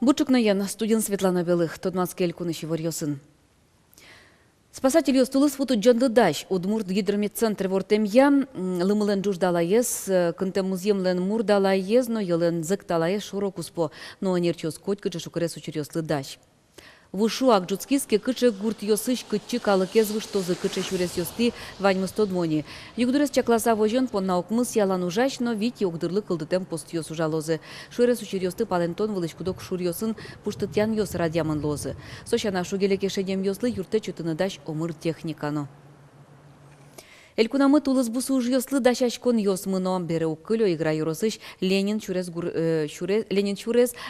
Бучукнаян студент Светлана Белых, Тодманский Элькуныщи Варьосын. Спасатели остулыс футу джонды даш, удмурт гидромедцентр вортемья, лымылен жуждалаес, кынтем муземлен мурдалаес, но елен зыкталаес шурокуспо, но нерчос котькы шукарес учерёслы даш. В ушу акджуцкиске кыче гурт йосыш кычы калыкез выштозы кыче шурес йости ваньмыс тодмони. Югдурес чакласа вожен пон наукмыс ялан ужач, но вити огдырлы кылдытем пост йос ужалозы. Шурес учерёсты палентон вылычкудок шур йосын пуштытян йос радиамын лозы. Сощана шугелеке шедем йослы юрте чутыны даш омыр техникано. Элькунамы тулыз бусу уж йослы дашачкон йосмыно бере уккылё игра юросыш Ленин чурес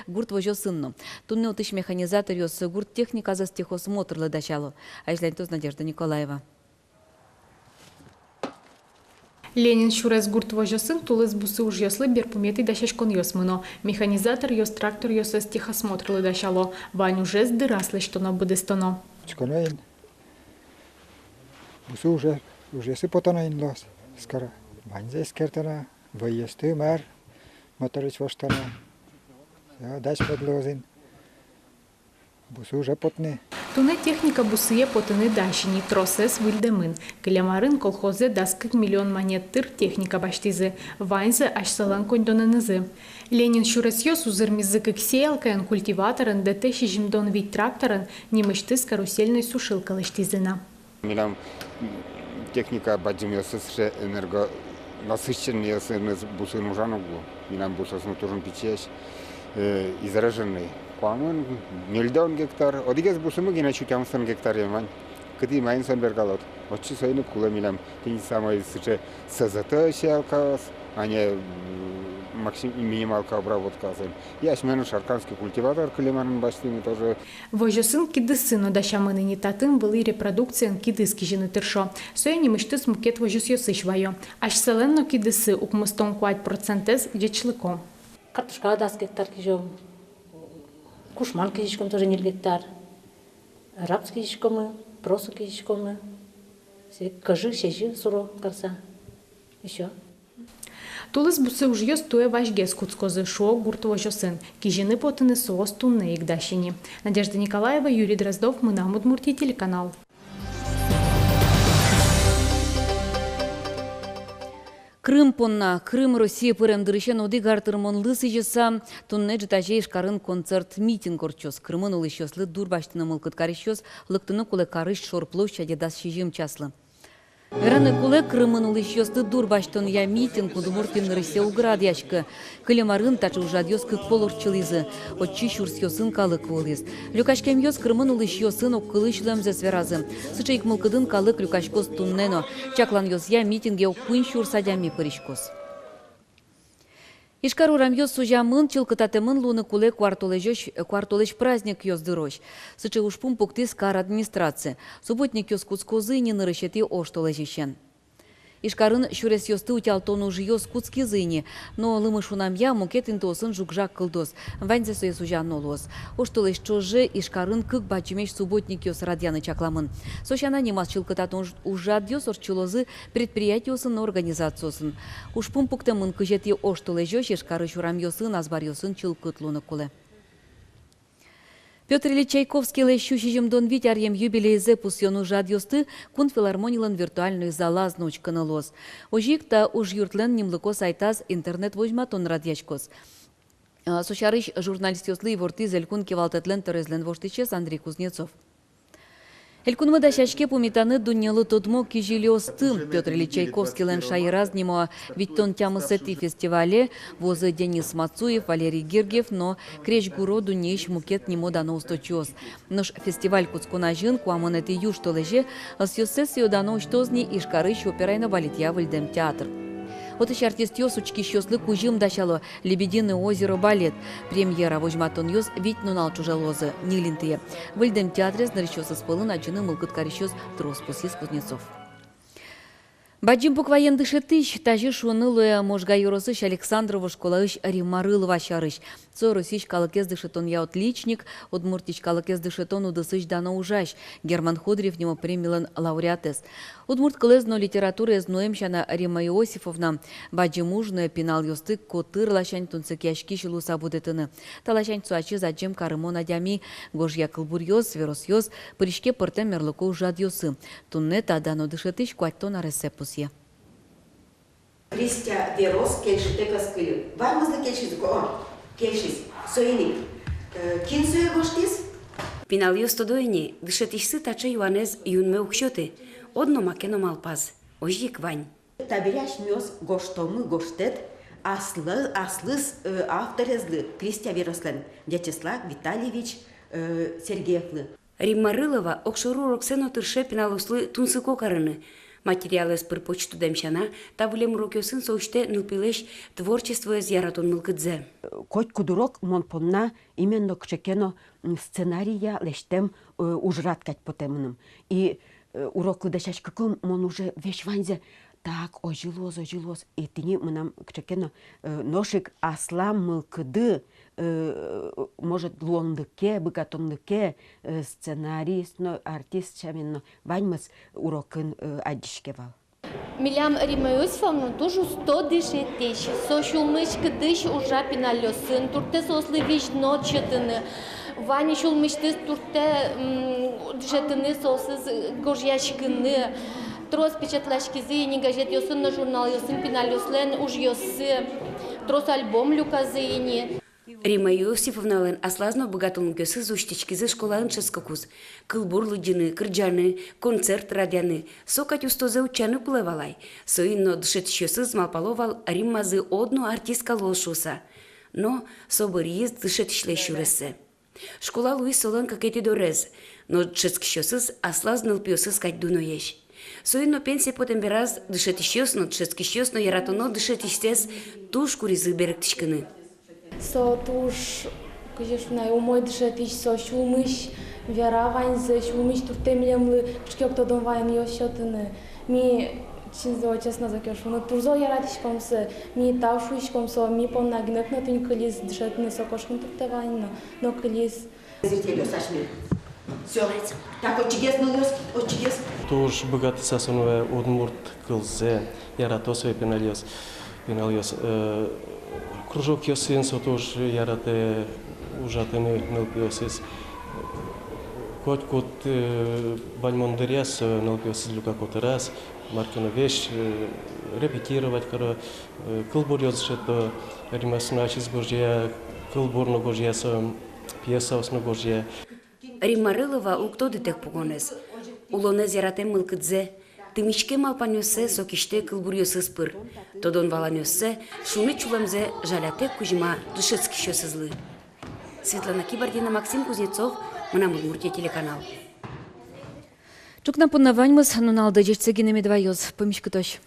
гурт вожо сынно. Тунне утыш механизатор йос гурт техника за техосмотрлы дачало. Айшлентоз Надежда Николаева. Ленин чурес гурт вожо сын тулыз бусы уж йослы берпуметы дашачкон йосмыно. Механизатор йос трактор йос техосмотрлы дачало. Вань уже сдыраслы что на будестоно. Чконаин. Бусы уже сыпотана инлас, скоро. Банзе скертана, выезды мэр, моторыч воштана. Дачь подлозин. Бусы уже потны. Туне техника бусые потыны дащини, тросес вильдемын. Килямарын колхозе даскык миллион монет тыр техника баштизы. Вайнзе аш салан кондонынызы. Ленин шурес йос узырмизы кык сеялкаен культиваторын, ДТ шижимдон вид тракторын, немышты с карусельной сушилкалыштизына. Милам техника бадим ясысше энергонасыщенный ясыныз бусын ужаnugu. Милам бусасын турun пичеш израженный. Куамын 1 гектар. Одигез бусымы гена чутямсын гектар яман. Кыти майнсон бергалот. Очи союны кула милам. Тени самой сыче СЗТ сеялкас, а не минималка обработка. Я смену шарканский культиватор климарн баштыны тоже. Вожосын кидысыно дащамыны не татын были репродукциян кидыски жины тыршо. Сояни мышты смукет вожос йосыш вайо. Аш селенно кидысы укмыстон 5% дечлыком. Картошка 10 гектар кижом. Кушман кижишком тоже 1 гектар. Рапс кижишком, просо кижишком. Кажи, шежи, суро, карса. Еще. Тулыз бусы уж йос туе вашгес куцкозы шо гурт вожосын. Кижины потыны соос тунне игдащини. Надежда Николаева, Юрий Дроздов, Мынам Удмуртия, телеканал. Крым понна, Крым Россия пырендырышен оди гартырмон лысы жеса, тунне житажей шкарын концерт митинг орчос. Крымын улышослы дурбаштыны мылкыт карышос, лыктыны куле карыш шор площади дас шижим часлы. Вераны куле Крымын улышосты дурбаштын я митинг удмуртин рысе уград яшкы. Кылемарын тачы ужадьос кык полорчылызы, отчи шурсьосын калык вылыз. Люкашкем йос Крымын улышосын оккылышлым зесверазы. Сычайк мылкыдын калык люкашкос туннено. Чаклан йос я митинге оккын шурсадями пырышкос. Ишкарурам йос сужамын чылкытатымын луны куле квартолеш праздник йос дырощ. Сычы ушпум пуктис кар администрации. Субботник йос куцкозы не нарышети оштолежищен. Ишкарын шурес йосты утялтону уж йос куцки зыни, но лымышунам я мукетин тосын жукжак кылдос. Ванзе сое сужан нолос. Оштолеш чоже Ишкарын кык бачимеш субботник йос радьяны чакламын. Сощана немас чылкытатын ужад йос орчылозы предприятиосын организациясын. Ушпум пуктымын кыжети оштолежош Ишкары шурам йосын азбар йосын чылкыт луны куле. Петр Ильич Чайковский лещу шижимдон витярьем юбилейзе пусьону жадьосты кун филармонилан виртуальный залаз ночканы лос. Ожикта уж юртлен немлыкос айтаз интернет возьматон радьячкос. Сощарыш журналист йослы и ворты зелькун кевалтетлен терезлен воштычес Андрей Кузнецов. Элькун мыдашачке пумитаны дуньялы тодмо кижильосты. Петр Ильич Чайковский лен шайразнимо виттон тямы сети фестивале возы Денис Мацуев, Валерий Гиргев, но крещ гуро дуньеш мукет нимо дано усточос. Нож фестиваль куцкона жин куамонети юж толеже асьосессио дано устозни Ишкарыш операйна балетья вальдем театр. Отыш артист йос учки щослы кужим дачало «Лебединое озеро» балет. Премьера возьматон йос вить нунал чужалозы, нилинтые. Выльдем театре знарищосы спылын ачыны мылкыт карищос трос пусис Кузнецов. Баджим букваен дышетыш, тажи шунылы можга юросыш Александрова школаыш Римарылова шарыш. Со русич калакез дышетон я отличник, удмуртич калакез дышетон удысыш дано ужаш. Герман Ходрев нему примилан лауреатес. Удмурт кылезно литература эзнуемшана Рима Иосифовна. Баджим мужная пинал юстык котыр лашань тунцык яшки шилуса будетыны. Талашань цуачи заджим карымон адями гожья кылбурьёз, сверосьёз, пыришке пыртем мерлыко жадьёсы. Тунне тадано дышетыш куаттон аресепус. Крістя Вірос кельшите каскилю. Ваймазна кельшиз го. Кельшиз. Соїник. Кін соє гоштіс? Пінал йостодойні, дишетишси тача юанез юнме укшоти. Одно макено малпаз. Ожік вань. Табіряш мьоз гоштомы гоштет. Аслыз авторезлы. Крістя Вірослен. Вячеслав Витальевич Сергеевлы. Риммарылова окшору роксено тырше пиналуслы тунсыко карыны. Материалы с почту демшана, тавлем рокёсын соуште нылпилеш творчество из яратон мылкыдзе. Коть кудурок монпонна именно кчекено сценария лештем ужраткать потемным. И урок лыдашаш каком мон уже вещь ванзе так ожилоз. И тени мынам кчекено ношик аслам мылкыды может лондыке, быкатонлыке сценарист, артист чаменно ваньмас урокын адишкевал. Милям Рима Иосифовна тоже 100 дышетеш, сошулмыш кыдыш ужа пиналёсын, турте сослы вещь ночетыны. Ваня шулмыштыз турте дышетыны сосыз горжяшкыны. Трос печатлашкизи, не газет ёсын на журнал ёсын пиналёслен уж ёсы. Трос альбом люказыни. Рима Иосифовнален аслазно богатон гөсіз уштичкизы школаын ческакуз. Кылбурлы джины, кырджаны, концерт радяны, сокать устозе учаны плевалай. Соинно дышетишёсыз малпаловал Риммазы одно артистка лошуса. Но собыриез дышетишле шуресе. Школа Луис Солон какети дорез, но ческишёсыз аслазныл пиосыз кать дуноеш. Соинно пенсия потем бераз дышетишёсно, ческишёсно яратоно дышетишсез туш куризы беректишкыны. Со туш, кажеш, на умой дышетиш, со шумыш, вера ваньзы, шумыш турте милемлы, пшкёк то дом вайн ёшётыны. Ми чинзо честно закёш, но турзо яратишкомсы, ми тавшуишкомсо, ми помна гнёкна тунь кылиз дышетыны, со кошкын турте вайно, но кылиз. Зрителю сашми. Все. Так очигез нылёс, очигез. Туж богатый сасунове удмурт кылзе, яратосове пиналёс. Кружок ёсын сотуж ярате ужатыны нылпиосыз. Кот баньмондыряс нылпиосыз люка котырас, маркина вещь репетировать, кылбурёз шето римасуначиз гожья, кылбурно гожья пьеса осно гожья. Риммарылова уктоды тек погонез. Улонез ярате мылкыдзе. Тымишке малпанёссе сокиште кылбурьёсыз пыр. Тодон валанёссе шуны чуламзе жаляте кужима дышецкишёсызлы. Светлана Кибардина, Максим Кузнецов, Мынам Удмуртия телеканал. Чукна пуннаваньмыз, нуналды жечсегинеме двоёз, помишкытош.